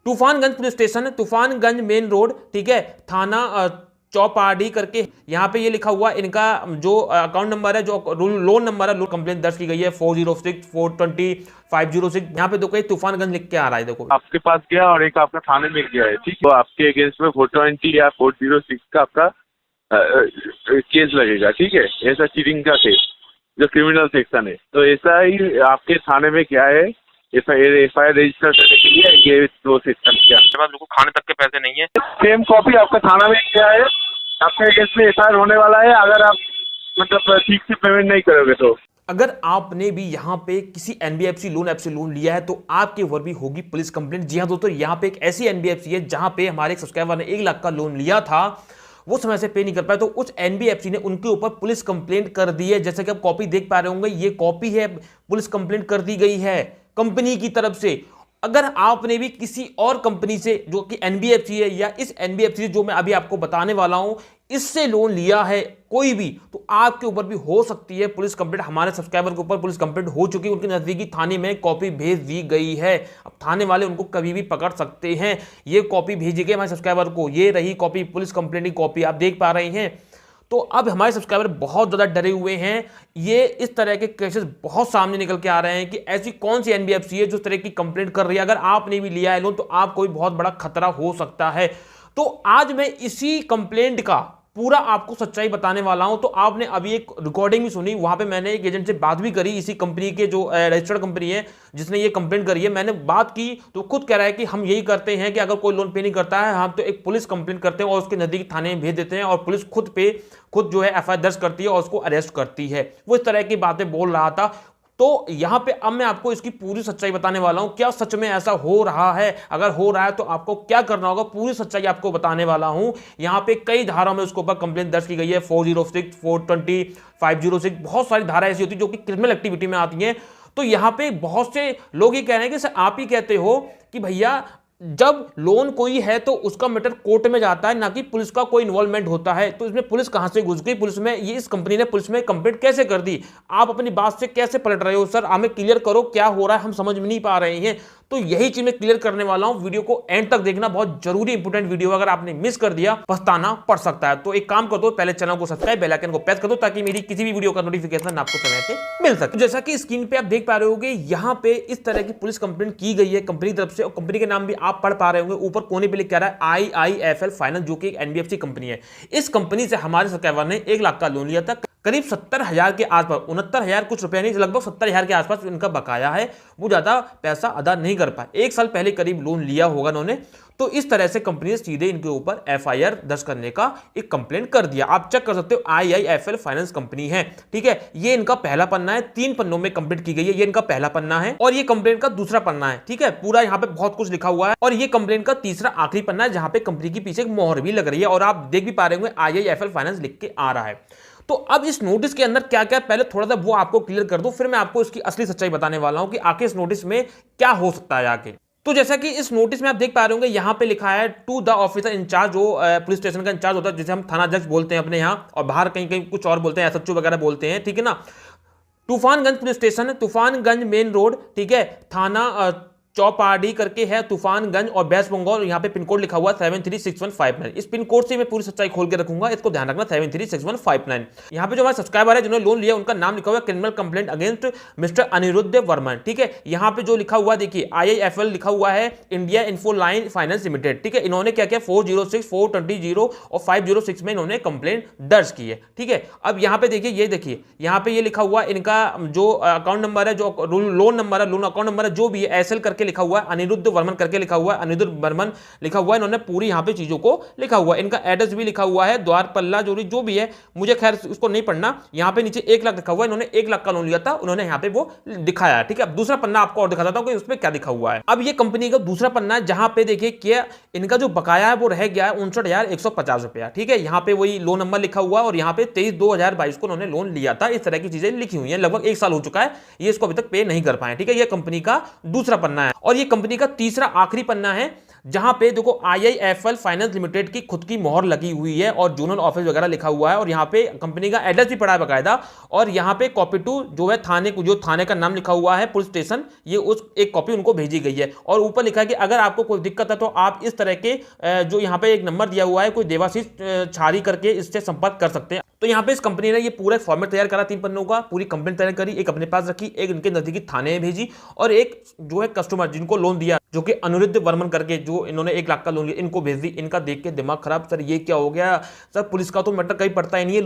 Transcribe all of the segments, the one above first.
Tufanganj police station, Tufanganj main road, ठीक है, थाना चौपाडी करके यहाँ पे ये लिखा हुआ इनका जो अकाउंट नंबर है, जो लोन नंबर है, कंप्लेंट दर्ज की गई है 406 420 506। यहाँ पे देखो ये तूफानगंज लिख के आ रहा है, देखो आपके पास गया और एक आपका थाने में गया है, ठीक है, तो आपके अगेंस्ट में 420 या 406 का आपका केस लगेगा, ठीक है, ऐसा चीटिंग का केस जो क्रिमिनल सेक्शन है। तो ऐसा ही आपके थाने में क्या है, एफ आई आर रजिस्टर करने के लिए ये दो सेक्शन क्या लोगों को खाने तक के पैसे नहीं है। सेम कॉपी आपका थाना में क्या है, आपके अगेंस्ट में एफ आई आर होने वाला है अगर आप मतलब ठीक से पेमेंट नहीं करोगे तो। अगर आपने भी यहाँ पे किसी एनबीएफसी लोन ऐप से लोन लिया है तो आपके ऊपर भी होगी पुलिस कंप्लेंट। जी हाँ दोस्तों, यहाँ पे एक ऐसी एनबीएफसी है जहां पे हमारे एक सब्सक्राइबर ने 1 लाख का लोन लिया था, वो समय से पे नहीं कर पाया, तो उस एनबीएफसी ने उनके ऊपर पुलिस कंप्लेंट कर दी है। जैसे कि आप कॉपी देख पा रहे होंगे, ये कॉपी है, पुलिस कंप्लेंट कर दी गई है कंपनी की तरफ से। अगर आपने भी किसी और कंपनी से जो कि एनबीएफसी है या इस एनबीएफसी से जो मैं अभी आपको बताने वाला हूं इससे लोन लिया है कोई भी, तो आपके ऊपर भी हो सकती है पुलिस कंप्लेंट। हमारे सब्सक्राइबर के ऊपर पुलिस कंप्लेंट हो चुकी है, उनके नजदीकी थाने में कॉपी भेज दी गई है। अब थाने वाले उनको कभी भी पकड़ सकते हैं। ये कॉपी भेजी गई हमारे सब्सक्राइबर को, ये रही कॉपी, पुलिस कंप्लेंट की कॉपी आप देख पा रहे हैं। तो अब हमारे सब्सक्राइबर बहुत ज़्यादा डरे हुए हैं। ये इस तरह के केसेस बहुत सामने निकल के आ रहे हैं कि ऐसी कौन सी एनबीएफसी है जो इस तरह की कंप्लेंट कर रही है। अगर आपने भी लिया है लोन तो आपको भी बहुत बड़ा खतरा हो सकता है। तो आज मैं इसी कंप्लेंट का पूरा आपको सच्चाई बताने वाला हूं। तो आपने अभी एक रिकॉर्डिंग भी सुनी, वहां पे मैंने एक एजेंट से बात भी करी, इसी कंपनी के जो रजिस्टर्ड कंपनी है जिसने ये कंप्लेंट करी है, मैंने बात की तो खुद कह रहा है कि हम यही करते हैं कि अगर कोई लोन पे नहीं करता है हम तो एक पुलिस कंप्लेंट करते हैं और उसके नजदीकी थाने में भेज देते हैं और पुलिस खुद जो है एफआईआर दर्ज करती है और उसको अरेस्ट करती है। वो इस तरह की बातें बोल रहा था। तो यहां पे अब मैं आपको इसकी पूरी सच्चाई बताने वाला हूं, क्या सच में ऐसा हो रहा है, अगर हो रहा है तो आपको क्या करना होगा, पूरी सच्चाई आपको बताने वाला हूं। यहां पे कई धाराओं में उसके ऊपर कंप्लेंट दर्ज की गई है, 406 420 506, बहुत सारी धारा ऐसी होती है जो कि क्रिमिनल एक्टिविटी में आती हैं। तो यहां पे बहुत से लोग ये कह रहे हैं कि सर आप ही कहते हो कि भैया जब लोन कोई है तो उसका मैटर कोर्ट में जाता है, ना कि पुलिस का कोई इन्वॉल्वमेंट होता है। तो इसमें पुलिस कहां से घुस गई, पुलिस में ये इस कंपनी ने पुलिस में कंप्लेंट कैसे कर दी, आप अपनी बात से कैसे पलट रहे हो सर, हमें क्लियर करो क्या हो रहा है, हम समझ में नहीं पा रहे हैं। तो यही चीज मैं क्लियर करने वाला हूं, वीडियो को एंड तक देखना, बहुत जरूरी इंपोर्टेंट वीडियो, अगर आपने मिस कर दिया पछताना पड़ सकता है। तो एक काम कर दो, पहले चैनल को सब्सक्राइब, बेल आइकन को प्रेस कर दो ताकि मेरी किसी भी वीडियो का नोटिफिकेशन आपको समय पे मिल सके। जैसा कि स्क्रीन पे आप देख पा रहे होंगे, यहां पे इस तरह की पुलिस कंप्लेंट की गई है कंपनी तरफ से, और कंपनी के नाम भी आप पढ़ पा रहे होंगे, ऊपर कोने पे लिख रहा है IIFL फाइनेंस, जो कि एक एनबीएफसी कंपनी है। इस कंपनी से हमारे सब्सक्राइबर ने 1 लाख का लोन लिया था, करीब 70,000 के आसपास, 69,000 कुछ रुपया नहीं, लगभग 70,000 के आसपास इनका बकाया है। वो ज्यादा पैसा अदा नहीं कर पाए, 1 साल पहले करीब लोन लिया होगा इन्होंने। तो इस तरह से कंपनी ने सीधे इनके ऊपर एफआईआर दर्ज करने का एक कंप्लेंट कर दिया। आप चेक कर सकते हो, IIFL फाइनेंस कंपनी है, ठीक है। ये इनका पहला पन्ना है, 3 पन्नों में कंप्लीट की गई है। ये इनका पहला पन्ना है और ये कंप्लेंट का दूसरा पन्ना है, ठीक है। पूरा यहाँ पे बहुत कुछ लिखा हुआ है और ये कंप्लेंट का तीसरा आखिरी पन्ना है, जहां पे कंपनी की पीछे एक मोहर भी लग रही है और आप देख भी पा रहे होंगे IIFL फाइनेंस लिख के आ रहा है। तो अब इस नोटिस के अंदर क्या क्या, पहले थोड़ा सा वो आपको क्लियर कर दूं, फिर मैं आपको इसकी असली सच्चाई बताने वाला हूं कि आखिर इस नोटिस में क्या हो सकता है आगे। तो जैसा कि इस नोटिस में आप देख पा रहे होंगे, यहां पे लिखा है टू द ऑफिसर इंचार्ज, जो पुलिस स्टेशन का इंचार्ज होता है, जिसे हम थाना अध्यक्ष बोलते हैं अपने यहां, और बाहर कहीं कहीं कुछ और बोलते हैं, SHO वगैरह बोलते हैं, ठीक है ना। Tufanganj police station, Tufanganj main road, ठीक है, थाना चौपाडी करके है, तूफानगंज, और वेस्ट बंगाल। यहाँ पे पिन कोड लिखा हुआ 736159। इस पिन कोड से मैं पूरी सच्चाई खोल के रखूंगा, इसको ध्यान रखना, 736159। यहाँ पे जो हमारे सब्सक्राइबर है जिन्होंने लोन लिया, उनका नाम लिखा हुआ है criminal complaint against mister Anirudh Varman, ठीक है। यहाँ पे जो लिखा हुआ देखिए, IIFL लिखा हुआ है, इंडिया इन्फोलाइन फाइनेंस लिमिटेड, ठीक है। इन्होंने क्या किया, 406 420 और 506 में इन्होंने कंप्लेंट दर्ज की है, ठीक है। अब यहाँ पे देखिए, ये देखिए, यहाँ पे ये लिखा हुआ इनका जो अकाउंट नंबर है, जो लोन नंबर है, लोन अकाउंट नंबर है, जो भी है, SL करके लिखा हुआ है, अनिरुद्ध वर्मन करके लिखा हुआ है, अनिरुद्ध वर्मन लिखा हुआ है, इन्होंने पूरी यहां पे चीजों को लिखा हुआ है। इनका एड्रेस भी लिखा हुआ है, द्वारपल्ला जो भी है, मुझे खैर उसको नहीं पढ़ना। यहां पे नीचे 1 लाख लिखा हुआ है, इन्होंने 1 लाख का लोन लिया था, उन्होंने यहां पे वो दिखाया, ठीक है। अब दूसरा पन्ना आपको और दिखा देता हूं कि उसमें क्या लिखा हुआ है। अब ये कंपनी का दूसरा पन्ना है, जहां पे देखिए कि इनका जो बकाया है वो रह गया है 59,150 रुपया, ठीक है। यहां पे वही लोन नंबर लिखा हुआ है और यहां पे 23/2/2022 को उन्होंने लोन लिया था। इस तरह की चीजें लिखी हुई है, लगभग 1 साल हो चुका है, ये इसको अभी तक पे नहीं कर पाए, ठीक है। ये कंपनी का दूसरा पन्ना है और ये कंपनी का तीसरा आखिरी पन्ना है, जहां पे देखो IIFL फाइनेंस लिमिटेड की खुद की मोहर लगी हुई है और जोनल ऑफिस वगैरह लिखा हुआ है और यहाँ पे कंपनी का एड्रेस भी पड़ा है बकायदा। और यहाँ पे कॉपी टू जो है थाने को, जो थाने का नाम लिखा हुआ है पुलिस स्टेशन, ये उस एक कॉपी उनको भेजी गई है। और ऊपर लिखा है कि अगर आपको कोई दिक्कत है तो आप इस तरह के जो यहाँ पे एक नंबर दिया हुआ है, कोई देवाशीष छारी करके, इससे संपर्क कर सकते हैं। तो यहाँ पे इस कंपनी ने ये पूरा फॉर्मेट तैयार करा 3 पन्नों का, पूरी कंप्लेंट तैयार करी, एक अपने पास रखी, एक इनके नजदीकी थाने में भेजी और एक जो है कस्टमर जिनको लोन दिया, जो कि अनिरुद्ध वर्मन करके, जो इन्होंने 1 लाख का लोन लिया, इनको भेज दी। इनका देख के दिमाग खराब, सर ये क्या हो गया सर, पुलिस का तो मैटर कहीं पड़ता ही नहीं है,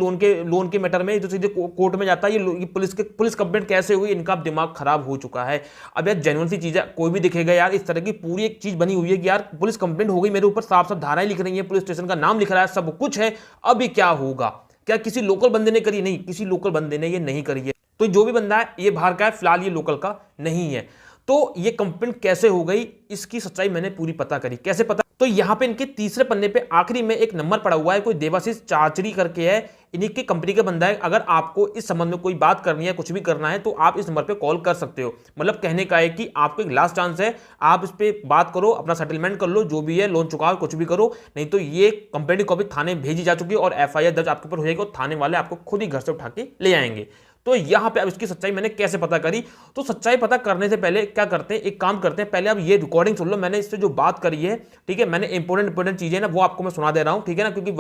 लोन के मैटर में जो सीधे कोर्ट में जाता है, ये पुलिस कंप्लेंट कैसे हुई, इनका दिमाग खराब हो चुका है। अब यार जेन्युइन सी चीज है, कोई भी दिखेगा यार, इस तरह की पूरी एक चीज बनी हुई है कि यार पुलिस कंप्लेंट हो गई मेरे ऊपर, साफ साफ धाराएं लिख रही है, पुलिस स्टेशन का नाम लिख रहा है, सब कुछ है, अब ये क्या होगा? क्या किसी लोकल बंदे ने करी? नहीं, किसी लोकल बंदे ने ये नहीं करी है। तो जो भी बंदा है ये बाहर का है, फिलहाल ये लोकल का नहीं है। तो ये कंप्लेंट कैसे हो गई, इसकी सच्चाई मैंने पूरी पता करी। कैसे पता? तो यहां पे इनके तीसरे पन्ने पे आखिरी में एक नंबर पड़ा हुआ है, कोई देवाशीष चाचरी करके है, इन्हीं की कंपनी का बंदा है। अगर आपको इस संबंध में कोई बात करनी है, कुछ भी करना है, तो आप इस नंबर पे कॉल कर सकते हो। मतलब कहने का है कि आपको एक लास्ट चांस है, आप इस पे बात करो, अपना सेटलमेंट कर लो, जो भी है लोन चुकाओ, कुछ भी करो, नहीं तो ये कंप्लेंट की कॉपी थाने में भेजी जा चुकी है और FIR दर्ज आपके ऊपर हो जाएगी और थाने वाले आपको खुद ही घर से उठा के ले आएंगे। तो यहां पे अब इसकी सच्चाई मैंने कैसे पता करी? तो सच्चाई पता करने से पहले क्या करते हैं, एक काम करते हैं, पहले अब ये रिकॉर्डिंग सुन लो, मैंने इससे जो बात करी है, ठीक है, मैंने इंपॉर्टेंट चीजें ना वो आपको मैं सुना दे रहा हूं, ठीक है ना, क्योंकि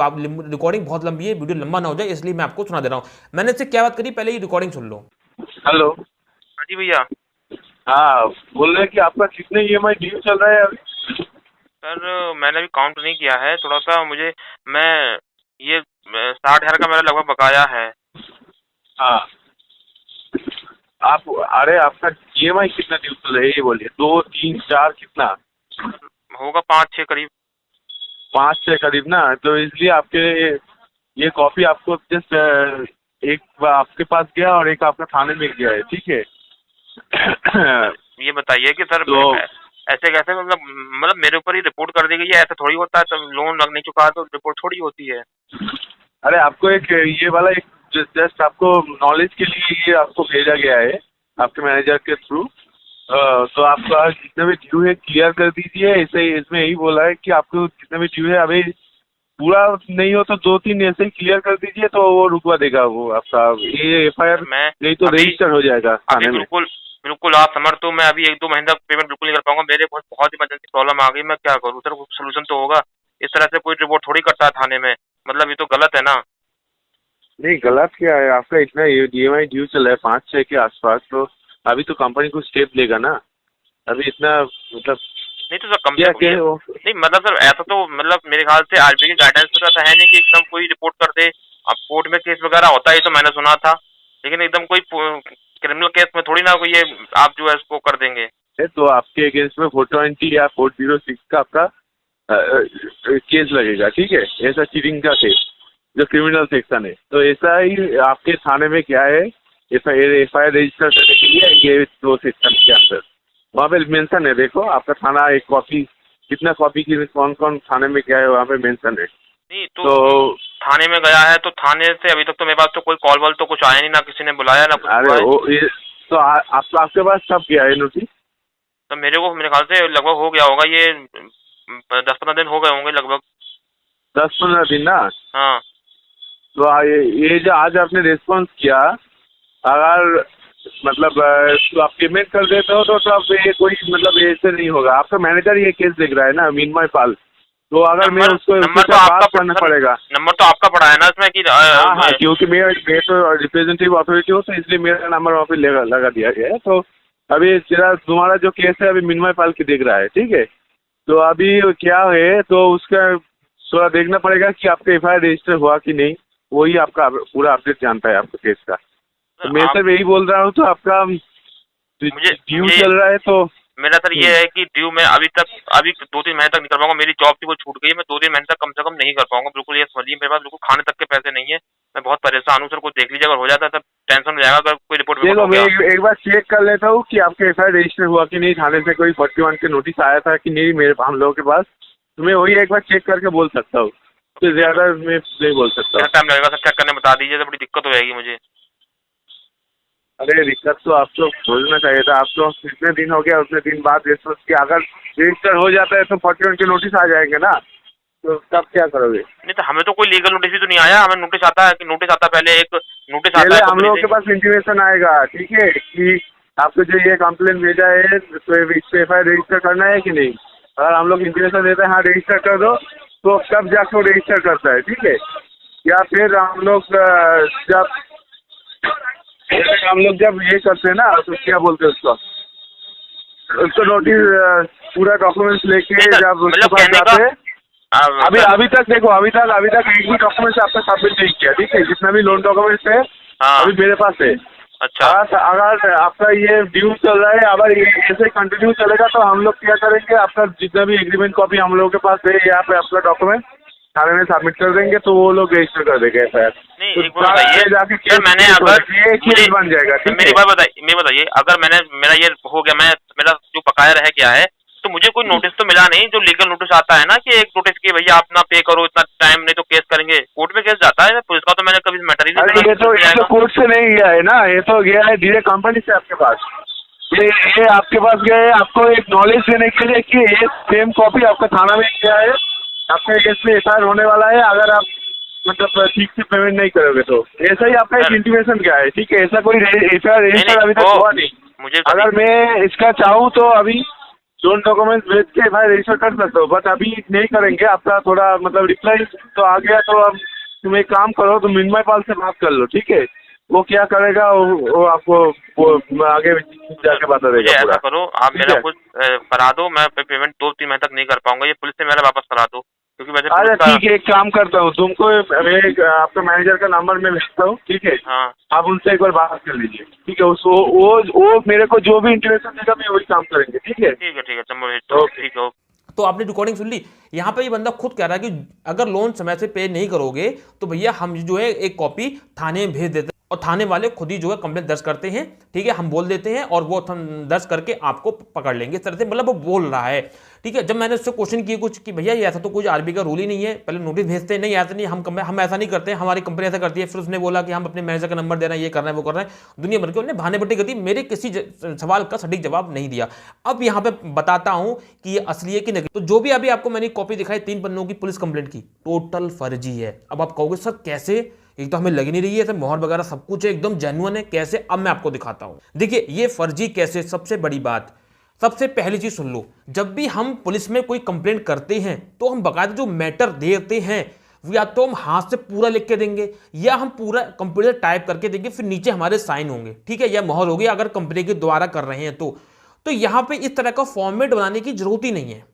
रिकॉर्डिंग बहुत लंबी है, वीडियो लंबा ना हो जाए, इसलिए मैं आपको सुना दे रहा हूं। मैंने इससे क्या बात करी, पहले ये रिकॉर्डिंग सुन लो। हेलो। हाँ जी भैया। हाँ, बोल रहे हैं कि आपका कितने EMI ड्यू चल रहा है अभी? सर मैंने अभी काउंट नहीं किया है, थोड़ा सा मुझे, मैं ये 60,000 का मेरा लगभग बकाया है। हाँ, आप, अरे आपका EMI कितना ड्यू चल रहा है ये बोलिए, 2, 3, 4 कितना? होगा 5-6 करीब। 5-6 करीब ना, तो इसलिए आपके ये कॉपी आपको जस्ट एक आपके पास गया और एक आपका थाने में गया है, ठीक है। ये बताइए कि सर तो ऐसे कैसे, मतलब मेरे ऊपर ही रिपोर्ट कर दी गई है, ऐसा थोड़ी होता है, तो लोन लग नहीं चुका है तो रिपोर्ट थोड़ी होती है। अरे आपको एक ये वाला एक जस्ट आपको नॉलेज के लिए ये आपको भेजा गया है आपके मैनेजर के थ्रू। तो आपका जितने भी ड्यू है क्लियर कर दीजिए। ऐसे इसमें यही बोला है कि आपको जितने भी ड्यू है, अभी पूरा नहीं हो तो 2-3 ऐसे ही क्लियर कर दीजिए, तो वो रुकवा देगा वो आपका ये FIR, नहीं तो रजिस्टर हो जाएगा थाने में। बिल्कुल बिल्कुल, आप समझ, तो मैं अभी 1-2 महीने तक पेमेंट बिल्कुल नहीं कर पाऊंगा, मेरे बहुत इमरजेंसी प्रॉब्लम आ गई, मैं क्या करूँ सर, कुछ सोल्यूशन तो होगा। इस तरह से कोई रिपोर्ट थोड़ी करता है थाने में, मतलब ये तो गलत है ना। नहीं, गलत क्या है, आपका इतना EMI ड्यू चल रहा है 5-6 के आसपास, तो अभी तो कंपनी को स्टेप लेगा ना। अभी इतना मतलब नहीं तो सर क्या हो? नहीं मतलब सर, ऐसा तो मतलब मेरे ख्याल से RBI की गाइडेंस में तो ऐसा है नहीं कि एकदम कोई रिपोर्ट कर दे। अब कोर्ट में केस वगैरह होता है, तो मैंने सुना था, लेकिन एकदम कोई क्रिमिनल केस में थोड़ी ना कोई ये आप जो है इसको कर देंगे। तो आपके अगेंस्ट में 420 या 406 का आपका केस लगेगा, ठीक है, ऐसा चीटिंग का केस जो क्रिमिनल सेक्शन है। तो ऐसा ही आपके थाने में क्या है, FIR रजिस्टर करने के लिए ये 2 सेक्शन के अंदर वहाँ पे मेंशन है। देखो आपका थाना एक कॉपी, कितना कॉपी की कौन कौन थाने में क्या है वहाँ पे मेंशन है। नहीं तो थाने में गया है, तो थाने से अभी तक तो मेरे पास तो कोई कॉल वॉल तो कुछ आया नहीं, ना किसी ने बुलाया ना कुछ। अरे वो ये तो आपके पास कब गया है नोटिस? तो मेरे ख्याल से लगभग हो गया होगा, ये 10-15 दिन हो गए होंगे लगभग। 10-15 दिन ना? हाँ। तो ये जो आज आपने रिस्पॉन्स किया, अगर मतलब तो आप पेमेंट कर देते हो तो आप ये कोई मतलब ऐसे नहीं होगा। आपका मैनेजर ये केस देख रहा है ना, मीनमय पाल, तो अगर मैं उसको बात करना पड़ेगा। नंबर तो आपका पड़ा है ना इसमें कि हाँ, क्योंकि मैं तो रिप्रेजेंटेटिव अथॉरिटी हूँ, तो इसलिए मेरा नंबर वहाँ पे लगा दिया गया है। तो अभी तुम्हारा जो केस है अभी मीनमय पाल की देख रहा है, ठीक है। तो अभी क्या है, तो उसका थोड़ा देखना पड़ेगा कि आपका FIR रजिस्टर हुआ कि नहीं, वही आपका पूरा अपडेट जानता है आपके केस का। तो मैं सर यही बोल रहा हूँ, तो आपका ड्यू चल रहा है, तो मेरा सर ये है कि ड्यू में अभी 2-3 महीने तक नहीं कर पाऊंगा, मेरी जॉब थी वो छूट गई है, मैं 2-3 महीने तक कम से कम नहीं कर पाऊंगा, बिल्कुल ये समझिए। मेरे पास बिल्कुल खाने तक के पैसे नहीं है, मैं बहुत परेशान हूँ सर, कुछ देख लीजिए, अगर हो जाता है तब टेंशन हो जाएगा। अगर कोई रिपोर्ट देखो, मैं एक बार चेक कर लेता हूँ कि आपके FIR रजिस्टर हुआ कि नहीं, थाने से कोई 41 के नोटिस आया था कि नहीं मेरे हम लोगों के पास, तो मैं वही एक बार चेक करके बोल सकता हूँ, तो ज्यादा मैं नहीं बोल सकता। टाइम लगेगा सर चेक करने, बता दीजिए, तो बड़ी दिक्कत हो जाएगी मुझे। अरे दिक्कत तो आपको खोजना चाहिए था। आपको कितने दिन हो गया, उतने दिन बाद ये सोच के अगर रजिस्टर हो जाता है तो 41 के नोटिस आ जाएंगे ना, तो तब क्या करोगे? नहीं तो हमें तो कोई लीगल नोटिस भी तो नहीं आया। हमें नोटिस आता है कि नोटिस आता है, पहले एक नोटिस आता पहले है हम लोगों के कंपनी पास इंटीमेशन आएगा, ठीक है, कि आपको जो ये कंप्लेन भेजा है तो इस पे FIR रजिस्टर करना है कि नहीं। अगर हम लोग इंटीमेशन देते हैं हाँ रजिस्टर कर दो, तो तब जाके वो रजिस्टर करता है, ठीक है। या फिर हम लोग जब ये करते हैं ना, तो क्या बोलते हैं उसको नोटिस पूरा डॉक्यूमेंट्स लेके नहीं सर, जब उसके मतलब पास कहने जाते का हैं। अभी तक देखो, अभी तक एक भी डॉक्यूमेंट्स आपका सबमिट नहीं किया, ठीक है। जितना भी लोन डॉक्यूमेंट्स है हाँ। अभी मेरे पास है। अच्छा अगर आपका ये ड्यू चल रहा है, अगर ये ऐसे कंटिन्यू चलेगा तो हम लोग क्या करेंगे, आपका जितना भी एग्रीमेंट कॉपी हम लोगों के पास है, यहाँ पे आपका डॉक्यूमेंट थाने में सबमिट कर देंगे, तो वो लोग रजिस्टर कर देंगे FIR। नहीं, तो एक बात बताइए जाके सर, मैंने अगर ये केस बन जाएगा, ठीक मेरी है। बात बताइए, अगर मेरा ये हो गया, मेरा जो बकाया रह गया है, तो मुझे कोई नोटिस तो मिला नहीं। जो लीगल नोटिस आता है ना कि एक नोटिस की भैया आप ना पे करो इतना टाइम, नहीं तो केस करेंगे, कोर्ट में केस जाता है। पुलिस का तो मैंने कभी मैटर ही नहीं अरे ये तो कोर्ट से नहीं गया है ना, ये तो गया है डायरेक्ट कंपनी से आपके पास। ये आपके पास गया है आपको एक नॉलेज देने के लिए कि ये सेम कॉपी आपका थाना में गया है, आपके केस में FIR होने वाला है, अगर आप मतलब ठीक से पेमेंट नहीं करोगे तो। ऐसा ही आपका एक इंटीमेशन गया है, ठीक है। ऐसा कोई FIR रजिस्टर अभी तक हुआ नहीं। मुझे अगर मैं इसका चाहूँ तो अभी लोन डॉक्यूमेंट्स भेज के FIR रजिस्टर कर सकता हूँ, बट अभी नहीं करेंगे। आपका थोड़ा मतलब रिप्लाई तो आ गया, तो अब तुम एक काम करो, तुम मिन्मय पाल से बात कर लो, ठीक है। वो क्या करेगा वो आपको वो आगे जाके बता देगा ऐसा पूरा। करो, आप मेरा कुछ करा दो, मैं पेमेंट 2-3 महीने तक नहीं कर पाऊंगा, ये पुलिस से मेरा वापस करा दो, क्योंकि वैसे अच्छा पुलिस का ठीक है, एक काम करता हूँ, तुमको मैं आपका मैनेजर का नंबर मैं भेजता हूँ, ठीक है। हाँ आप उनसे एक बार बात कर लीजिए, ठीक है। वो मेरे को जो भी इंटीमेशन देगा मैं वही काम करेंगे, ठीक है। ठीक है चलो, ठीक है। तो आपने रिकॉर्डिंग सुन ली। यहाँ पे ये बंदा खुद कह रहा है कि अगर लोन समय से पे नहीं करोगे तो भैया हम जो है एक कॉपी थाने में भेज देते हैं, और थाने वाले खुद ही जो है कंप्लेंट दर्ज करते हैं, ठीक है। हम बोल देते हैं और वो दर्ज करके आपको पकड़ लेंगे, इस तरह से मतलब वो बोल रहा है, ठीक है। जब मैंने उससे क्वेश्चन किए कुछ कि भैया ये ऐसा तो कुछ RBI का रूल ही नहीं है, पहले नोटिस भेजते हैं, नहीं ऐसा नहीं, हम ऐसा नहीं करते हैं, हमारी कंपनी ऐसा करती है। फिर उसने बोला कि हम अपने मैनेजर का नंबर दे रहे हैं, ये कर रहे हैं, वो कर रहे हैं, दुनिया भर के उन्होंने बहाने बट्टी कर दी, मेरे किसी सवाल का सटीक जवाब नहीं दिया। अब यहाँ पे बताता हूं कि ये असली है कि नहीं। तो जो भी अभी आपको मैंने कॉपी दिखाई 3 पन्नों की पुलिस कंप्लेंट की, टोटल फर्जी है। अब आप कहोगे सर कैसे, एक तो हमें लग नहीं रही है सर, मोहर वगैरह सब कुछ है एकदम जेन्युइन है, कैसे? अब मैं आपको दिखाता हूं। देखिए ये फर्जी कैसे, सबसे बड़ी बात, सबसे पहली चीज सुन लो, जब भी हम पुलिस में कोई कंप्लेंट करते हैं तो हम बकायदा जो मैटर देते हैं या तो हम हाथ से पूरा लिख के देंगे या हम पूरा कंप्यूटर टाइप करके देंगे, फिर नीचे हमारे साइन होंगे, ठीक है, या मोहर होगी अगर कंपनी के द्वारा कर रहे हैं तो यहां पे इस तरह का फॉर्मेट बनाने की जरूरत ही नहीं है।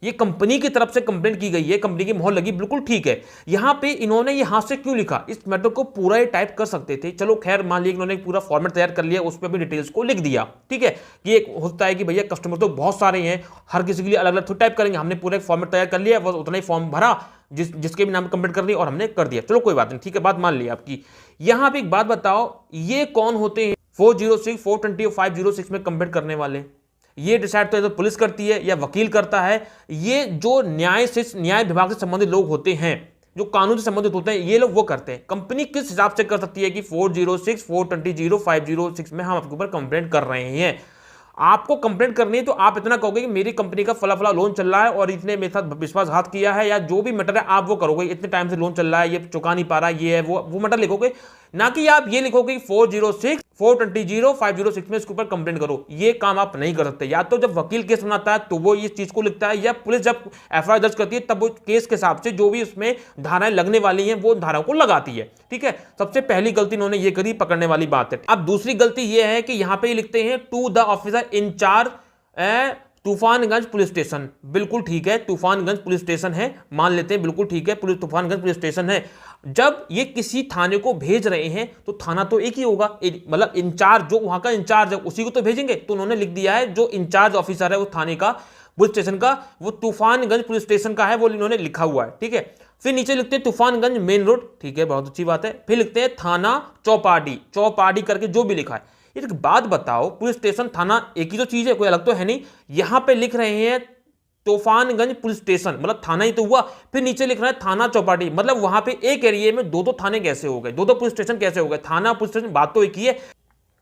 ये कंपनी की तरफ से कंप्लेंट की गई है, कंपनी की मोहर लगी, बिल्कुल ठीक है। यहां पे इन्होंने ये हाथ से क्यों लिखा, इस मैटर को पूरा ही टाइप कर सकते थे, चलो खैर मान लिया इन्होंने पूरा फॉर्मेट तैयार कर लिया, उस पर भी डिटेल्स को लिख दिया, ठीक है। कि एक होता है कि भैया कस्टमर तो बहुत सारे हैं, हर किसी के लिए अलग अलग टाइप करेंगे, हमने पूरा एक फॉर्मेट तैयार कर लिया, बस उतना ही फॉर्म भरा जिसके भी नाम कंप्लीट कर लिया और हमने कर दिया, चलो कोई बात नहीं, ठीक है, बात मान ली आपकी। यहां पे एक बात बताओ, ये कौन होते हैं 406, 420 और 506 में कंप्लीट करने वाले? ये डिसाइड तो पुलिस करती है या वकील करता है। ये जो न्याय विभाग से संबंधित लोग होते हैं, जो कानून से संबंधित होते हैं, ये लोग वो करते हैं। कंपनी किस हिसाब से कर सकती है कि 406, 420, 506 में हम आपके ऊपर कंप्लेंट कर रहे हैं? आपको कंप्लेंट करनी है तो आप इतना कहोगे कि मेरी कंपनी का फला फला लोन चल रहा है और इतने मेरे साथ विश्वासघात किया है, या जो भी मैटर है आप वो करोगे, इतने टाइम से लोन चल रहा है, ये चुका नहीं पा रहा, ये है वो मैटर लिखोगे, ना कि आप ये लिखोगे कि 406, 420, 506 में इसके ऊपर कंप्लेंट करो। ये काम आप नहीं कर सकते। या तो जब वकील केस बनाता है तो वो इस चीज को लिखता है, या पुलिस जब FIR दर्ज करती है तब वो केस के हिसाब से जो भी उसमें धाराएं लगने वाली हैं वो धाराओं को लगाती है, ठीक है। सबसे पहली गलती इन्होंने ये करी, पकड़ने वाली बात है। अब दूसरी गलती ये है कि यहां पे लिखते हैं to the officer in charge Tufanganj police station. बिल्कुल ठीक है, तूफानगंज पुलिस स्टेशन है, मान लेते हैं, बिल्कुल ठीक है, तूफानगंज पुलिस स्टेशन है। जब ये किसी थाने को भेज रहे हैं तो थाना तो एक ही होगा, मतलब इंचार्ज जो वहां का इंचार्ज है उसी को तो भेजेंगे। तो उन्होंने लिख दिया है जो इंचार्ज ऑफिसर है वो थाने का, पुलिस स्टेशन का, वो तूफानगंज पुलिस स्टेशन का है, वो इन्होंने लिखा हुआ है, ठीक है। फिर नीचे लिखते हैं तूफानगंज मेन रोड, ठीक है, बहुत अच्छी बात है। फिर लिखते हैं थाना चौपाटी करके जो भी लिखा है। एक बात बताओ, पुलिस स्टेशन थाना एक ही तो चीज है, कोई अलग तो है नहीं। यहां पे लिख रहे हैं तूफानगंज पुलिस स्टेशन, मतलब थाना ही तो हुआ। फिर नीचे लिख रहा है थाना चौपाटी, मतलब वहां पे एक एरिया में दो थाने कैसे हो गए, दो पुलिस स्टेशन कैसे हो गए? थाना पुलिस स्टेशन बात तो एक ही है।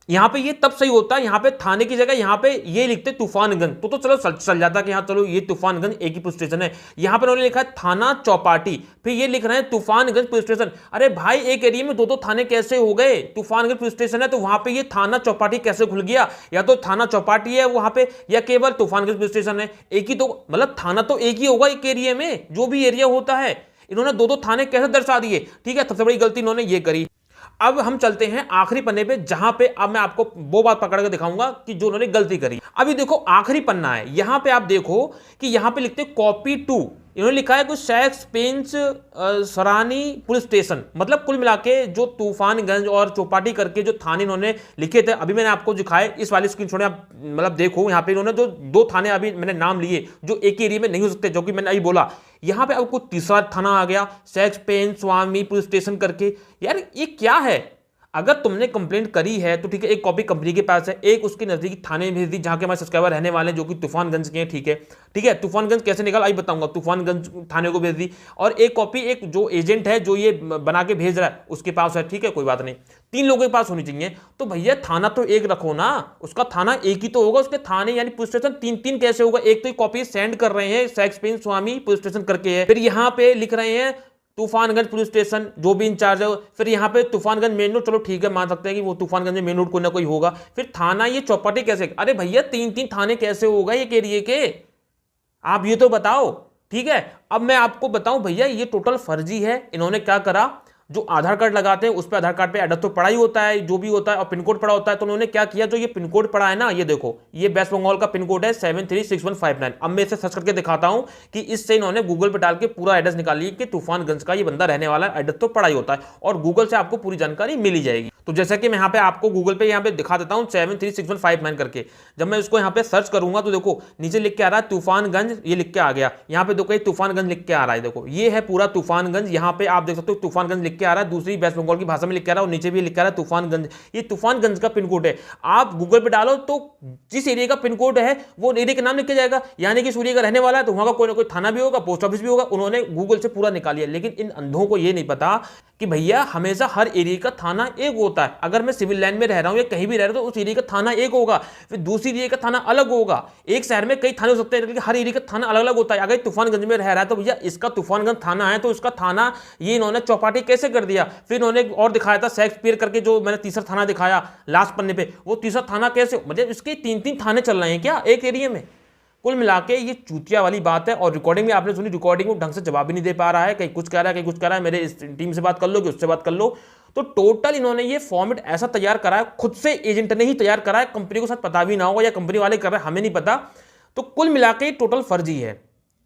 यहाँ पे ये तब सही होता है, यहाँ पे थाने की जगह यहाँ पे ये लिखते तूफानगंज, तो चलो चल जाता कि हाँ चलो ये तूफानगंज एक ही पुलिस स्टेशन है। यहाँ पे उन्होंने लिखा है थाना चौपाटी, फिर ये लिख रहे हैं तूफानगंज पुलिस स्टेशन। अरे भाई एक एरिया में दो थाने कैसे हो गए? तूफानगंज पुलिस स्टेशन है तो वहां पे ये थाना चौपाटी कैसे खुल गया? या तो थाना चौपाटी है वहां पे या केवल तूफानगंज पुलिस स्टेशन है, एक ही तो मतलब थाना तो एक ही होगा एक एरिया में, जो भी एरिया होता है। इन्होंने दो थाने कैसे दर्शा दिए? ठीक है, सबसे बड़ी गलती इन्होंने ये करी। अब हम चलते हैं आखिरी पन्ने पे, जहां पे अब मैं आपको वो बात पकड़ के दिखाऊंगा कि जो उन्होंने गलती करी। अभी देखो आखिरी पन्ना है, यहां पे आप देखो कि यहां पे लिखते कॉपी टू, इन्होंने लिखा है कुछ सैक्स पेंच सरानी पुलिस स्टेशन। मतलब कुल मिला के जो तूफानगंज और चौपाटी करके जो थाने इन्होंने लिखे थे, अभी मैंने आपको दिखाए इस वाली स्क्रीनशॉट में, आप मतलब देखो यहाँ पे इन्होंने जो दो थाने अभी मैंने नाम लिए जो एक ही एरिया में नहीं हो सकते, जो कि मैंने अभी बोला। यहाँ पे अब कुछ तीसरा थाना आ गया सैक्स पेंच स्वामी पुलिस स्टेशन करके। यार ये क्या है? अगर तुमने कंप्लेंट करी है तो ठीक है, एक कॉपी कंपनी के पास है, एक उसके नजदीकी थाने में भेज दी जहां के हमारे सब्सक्राइबर रहने वाले हैं जो कि तूफानगंज के हैं। ठीक है, ठीक है, तूफानगंज कैसे निकल आई बताऊंगा, तूफानगंज थाने को भेज दी। और एक कॉपी एक जो एजेंट है जो ये बना के भेज रहा है उसके पास है। ठीक है, कोई बात नहीं, 3 लोगों के पास होनी चाहिए। तो भैया थाना तो एक रखो ना, उसका थाना एक ही तो होगा, उसके थाने यानी पुलिस स्टेशन 3-3 कैसे होगा? एक तो कॉपी सेंड कर रहे हैं सैक्स पेंच स्वामी पुलिस स्टेशन करके है, फिर यहाँ पे लिख रहे हैं तूफानगंज पुलिस स्टेशन जो भी इंचार्ज है, फिर यहाँ पे तूफानगंज मेन रोड, चलो ठीक है मान सकते हैं कि वो तूफानगंज में मेन रोड कोई ना कोई होगा, फिर थाना ये चौपाटी कैसे? अरे भैया 3-3 थाने कैसे होगा एक एरिया के? आप ये तो बताओ। ठीक है, अब मैं आपको बताऊं भैया ये टोटल फर्जी है। इन्होंने क्या करा, जो आधार कार्ड लगाते हैं उस पर आधार कार्ड पे एड्रेस तो पड़ा ही होता है जो भी होता है, और पिन कोड पड़ा होता है। तो उन्होंने क्या किया, जो ये पिन कोड पड़ा है ना, ये देखो ये वेस्ट बंगाल का पिन कोड है 736159। अब मैं इसे सर्च करके दिखाता हूं कि इससे इन्होंने गूगल पे डाल के पूरा एड्रेस निकाल लिया कि तूफानगंज का ये बंदा रहने वाला है, एड्रेस तो पड़ा ही होता है, और गूगल से आपको पूरी जानकारी मिल ही जाएगी। तो जैसा कि मैं यहाँ पे आपको गूगल पे यहाँ पे दिखा देता हूँ 736159 करके, जब मैं इसको यहाँ पे सर्च करूंगा तो देखो नीचे लिख के आ रहा है तूफानगंज, ये लिख के आ गया। यहाँ पे देखो तूफानगंज लिख के आ रहा है, देखो ये है पूरा तूफानगंज। यहाँ पे आप देख सकते हो तूफानगंज लिख के आ रहा है, दूसरी वेस्ट बंगाल की भाषा में लिख के आ रहा है, और नीचे भी लिख के आ रहा है तूफानगंज। ये तूफानगंज का पिन कोड है। आप गूगल पे डालो तो जिस एरिया का पिन कोड है वो एरिया का नाम लिख के जाएगा, यानी कि सूर्य का रहने वाला है तो वहां का कोई ना कोई थाना भी होगा, पोस्ट ऑफिस भी होगा। उन्होंने गूगल से पूरा निकाल लिया। लेकिन इन अंधों को ये नहीं पता कि भैया हमेशा हर एरिया का थाना एक होता है। अगर मैं सिविल लाइन में रह रहा हूं या कहीं भी रह रहा हूं तो उस एरिया का थाना एक होगा, फिर दूसरी एरिया का थाना अलग होगा। एक शहर में कई थाने हो सकते हैं लेकिन हर एरिया का थाना अलग अलग होता है। अगर तूफानगंज में रह रहा है तो भैया इसका तूफानगंज थाना है, तो इसका थाना ये इन्होंने चौपाटी कैसे कर दिया? फिर इन्होंने और दिखाया था शेक्सपियर करके, जो मैंने तीसरा थाना दिखाया लास्ट पन्ने पे, वो तीसरा थाना कैसे? मतलब इसके 3-3 थाने चल रहे हैं क्या एक एरिया में? कुल मिला के ये चूतिया वाली बात है। और रिकॉर्डिंग में आपने सुनी, रिकॉर्डिंग में ढंग से जवाब भी नहीं दे पा रहा है, कहीं कुछ कह रहा है कहीं कुछ कह रहा है, मेरे इस टीम से बात कर लो कि उससे बात कर लो। तो टोटल इन्होंने ये फॉर्मेट ऐसा तैयार करा है, खुद से एजेंट ने ही तैयार करा है, कंपनी को साथ पता भी ना होगा या कंपनी वाले कर रहे हैं हमें नहीं पता। तो कुल मिला के टोटल फर्जी है।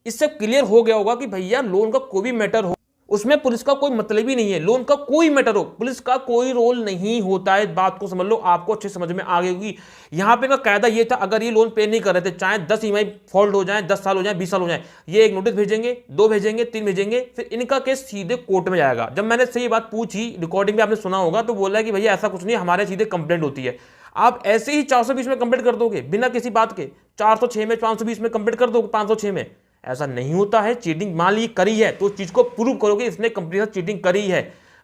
इससे क्लियर हो गया होगा कि भैया लोन का कोई भी मैटर हो उसमें पुलिस का कोई मतलब ही नहीं है। लोन का कोई मैटर हो पुलिस का कोई रोल नहीं होता है। बात को समझ लो, आपको अच्छे समझ में आ गई होगी। यहां पे का कायदा ये था, अगर ये लोन पे नहीं कर रहे थे, चाहे 10 ईएमआई फॉल्ट हो जाए, 10 साल हो जाए, 20 साल हो जाए, ये एक नोटिस भेजेंगे, 2 भेजेंगे, 3 भेजेंगे, फिर इनका केस सीधे कोर्ट में जाएगा। जब मैंने से ये बात पूछी, रिकॉर्डिंग में आपने सुना होगा, तो बोला कि भैया ऐसा कुछ नहीं, हमारे सीधे कंप्लेंट होती है। आप ऐसे ही 420 में कंप्लेंट कर दोगे बिना किसी बात के, 406 में 520 में कंप्लेंट कर दोगे, 506 में। ऐसा नहीं होता है। चीटिंग मान ली करी है तो उस चीज को प्रूव करोगे, इसने कंपनी के साथ चीटिंग करी है,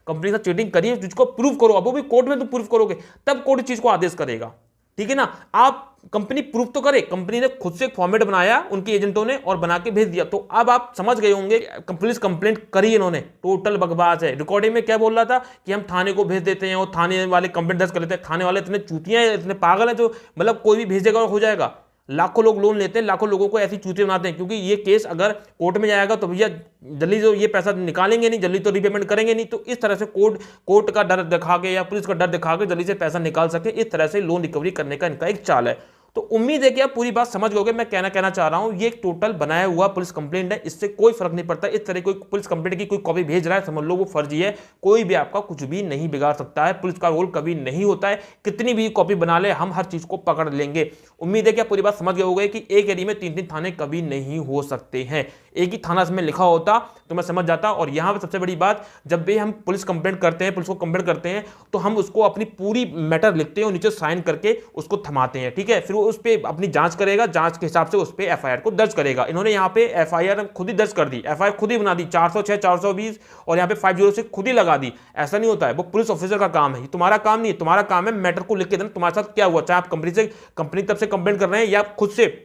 कंपनी के साथ चीटिंग करी है, चीज को प्रूव करो। अब वो भी कोर्ट में तो प्रूव करोगे, तब कोर्ट चीज को आदेश करेगा। ठीक है ना? आप कंपनी प्रूव तो करे, कंपनी ने खुद से एक फॉर्मेट बनाया उनके एजेंटों ने और बना के भेज दिया। तो अब आप समझ गए होंगे पुलिस कंप्लेंट करी इन्होंने, टोटल बकवास है। रिकॉर्डिंग में क्या बोल रहा था कि हम थाने को भेज देते हैं और थाने वाले कंप्लेंट दर्ज कर लेते हैं। थाने वाले इतने चूतियां हैं, इतने पागल हैं, जो मतलब कोई भी भेजेगा और हो जाएगा। लाखों लोग लोन लेते हैं, लाखों लोगों को ऐसी चूते बनाते हैं, क्योंकि ये केस अगर कोर्ट में जाएगा तो भैया जल्दी तो ये पैसा निकालेंगे नहीं, जल्दी तो रीपेमेंट करेंगे नहीं। तो इस तरह से कोर्ट का डर दिखा के या पुलिस का डर दिखा के जल्दी से पैसा निकाल सके, इस तरह से लोन रिकवरी करने का इनका एक चाल है। तो उम्मीद है कि आप पूरी बात समझ गए। मैं कहना चाह रहा हूं, ये एक टोटल बनाया हुआ पुलिस कंप्लेंट है, इससे कोई फर्क नहीं पड़ता। इस तरह कोई पुलिस कंप्लेंट की कोई कॉपी भेज रहा है, समझ लो वो फर्जी है। कोई भी आपका कुछ भी नहीं बिगाड़ सकता है, पुलिस का रोल कभी नहीं होता है। कितनी भी कॉपी बना ले, हम हर चीज को पकड़ लेंगे। उम्मीद है कि आप पूरी बात समझ गए होंगे कि एक एरिया में 3-3 थाने कभी नहीं हो सकते हैं। एक ही थाना इसमें लिखा होता तो मैं समझ जाता। और यहां पर सबसे बड़ी बात, जब भी हम पुलिस कंप्लेंट करते हैं, पुलिस को कंप्लेंट करते हैं, तो हम उसको अपनी पूरी मैटर लिखते हैं और नीचे साइन करके उसको थमाते हैं। ठीक है, फिर वो उस पर अपनी जांच करेगा, जांच के हिसाब से उस पर एफआईआर को दर्ज करेगा। इन्होंने यहाँ पे एफआईआर खुद ही दर्ज कर दी, एफआईआर खुद ही बना दी 406 420 और यहाँ पे 506 खुद ही लगा दी। ऐसा नहीं होता है, वो पुलिस ऑफिसर का काम है, तुम्हारा काम नहीं है। तुम्हारा काम है मैटर को लिख के देना तुम्हारे साथ क्या हुआ, चाहे आप कंपनी तरफ से कंप्लेंट कर रहे हैं या खुद से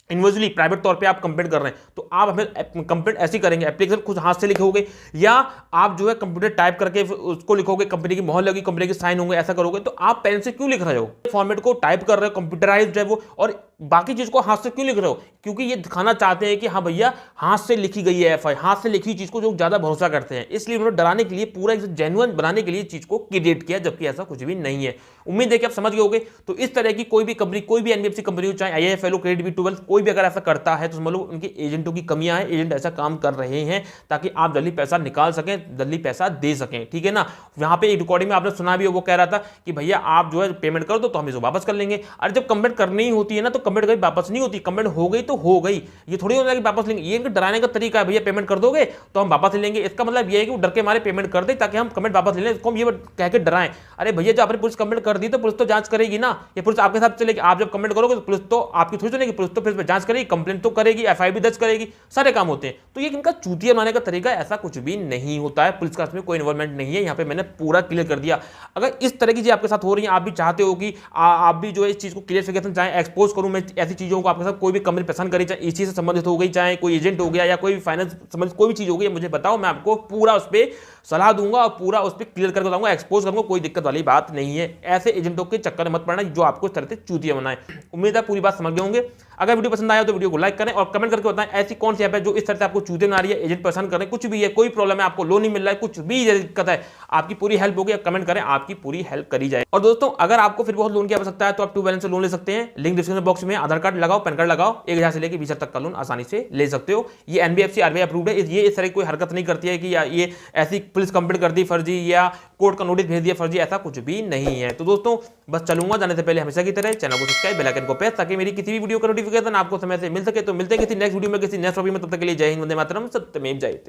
इन्डिविजुअली प्राइवेट तौर पे आप कंप्लेंट कर रहे हैं, तो आप हमें कंप्लेंट ऐसी करेंगे, एप्लीकेशन खुद हाथ से लिखोगे या आप जो है कंप्यूटर टाइप करके उसको लिखोगे, कंपनी की मोहर लगी, कंपनी के साइन होंगे, ऐसा करोगे। तो आप पेन से क्यों लिख रहे हो, फॉर्मेट को टाइप कर रहे हो, कंप्यूटराइज्ड है वो, और बाकी चीज को हाथ से क्यों लिख रहे हो? क्योंकि ये दिखाना चाहते हैं कि हाँ भैया हाथ से लिखी गई है एफआईआर, हाथ से लिखी चीज को जो ज्यादा भरोसा करते हैं, इसलिए उन्होंने डराने के लिए पूरा जेन्युइन बनाने के लिए चीज को क्रिएट किया, जबकि ऐसा कुछ भी नहीं है। उम्मीद है कि आप समझ गए होंगे। तो इस तरह की कोई भी कंपनी, कोई भी एनबीएफसी कंपनी हो, चाहे आईआईएफएल, क्रेडिट बी 12, कोई भी अगर ऐसा करता है तो समझ लो उनके एजेंटों की कमियां हैं, एजेंट ऐसा काम कर रहे हैं ताकि आप जल्दी पैसा निकाल सकें, जल्दी पैसा दे सकें, ठीक है ना। यहाँ पे एक रिकॉर्डिंग में आपने सुना भी हो, वो कह रहा था कि भैया आप जो है पेमेंट कर दो तो हम इसको वापस कर लेंगे। अरे जब कंप्लेंट करनी ही होती है ना तो कंप्लेंट कभी वापस नहीं होती, कंप्लेंट हो गई तो हो गई, ये थोड़ी होता है कि वापस लेंगे। ये इनका डराने का तरीका है, भैया पेमेंट कर दोगे तो हम वापस ले लेंगे। इसका मतलब ये है कि वो डर के मारे पेमेंट कर दे ताकि हम कंप्लेंट वापस ले लें, इसको हम ये कह के डराएं। अरे भैया जब आपने पुलिस कंप्लेंट कर दी तो पुलिस तो जांच करेगी ना, ये पुलिस आपके साथ चलेगी। आप जब कंप्लेंट करोगे तो पुलिस तो आपकी थोड़ी सुनेगी, पुलिस तो फिर जांच करेगी, कंप्लेंट तो करेगी, एफआईआर भी दर्ज करेगी, सारे काम होते हैं। तो ये इनका चूतिया बनाने का तरीका, ऐसा कुछ भी नहीं होता है, पुलिस का इसमें कोई इन्वॉल्वमेंट नहीं है। यहाँ पे मैंने पूरा क्लियर कर दिया। अगर इस तरह की चीज आपके साथ हो रही है, आप भी चाहते हो कि आप भी जो है इस चीज को क्लियरिफिकेशन चाहे एक्सपोज करूं मैं ऐसी चीजों को आपके साथ, कोई भी कंपनी पसंद करी, चाहे इस चीज से संबंधित हो गई, चाहे कोई एजेंट हो गया या कोई फाइनेंस संबंधित कोई भी चीज हो गई, मुझे बताओ, मैं आपको पूरा उस पर सलाह दूंगा और पूरा उस पर क्लियर करके बताऊंगा, एक्सपोज करूंगा, कोई दिक्कत वाली बात नहीं है। ऐसे एजेंटों के चक्कर में मत पड़ना जो आपको इस तरह से चूतिया बनाए। उम्मीद है पूरी बात समझ गए होंगे। अगर वीडियो पसंद आया तो वीडियो को लाइक करें और कमेंट करके बताएं ऐसी कौन सी ऐप है जो इस तरह से आपको चूतिया बना रही है, एजेंट पसंद करें, कुछ भी है, कोई प्रॉब्लम है, आपको लोन नहीं मिल रहा है, कुछ भी दिक्कत है, आपकी पूरी हेल्प होगी, कमेंट करें, आपकी पूरी हेल्प करी जाए। और दोस्तों अगर आपको फिर बहुत लोन की आवश्यकता है तो आप टू बैलेंस से लोन ले सकते हैं। लिंक डिस्क्रिप्शन बॉक्स में, आधार कार्ड लगाओ, पैन कार्ड लगाओ, 1000 से लेकर 20,000 तक का लोन आसानी से ले सकते हो। ये एनबीएफसी आरबीआई अप्रूव्ड है। ये इस तरह की कोई हरकत नहीं करती है कि ये ऐसी पुलिस कंप्लेंट कर दी फर्जी या कोर्ट का नोटिस भेज दिया फर्जी, ऐसा कुछ भी नहीं है। तो दोस्तों बस चलूंगा, जाने से पहले हमेशा की तरह चैनल को सब्सक्राइब, बेल आइकन को प्रेस, ताकि मेरी किसी भी वीडियो का नोटिफिकेशन आपको समय से मिल सके। तो मिलते हैं किसी नेक्स्ट वीडियो में, किसी नेक्स्ट टॉपिक में, तब तक के लिए जय हिंद, वंदे मातरम, सत्यमेव जयते।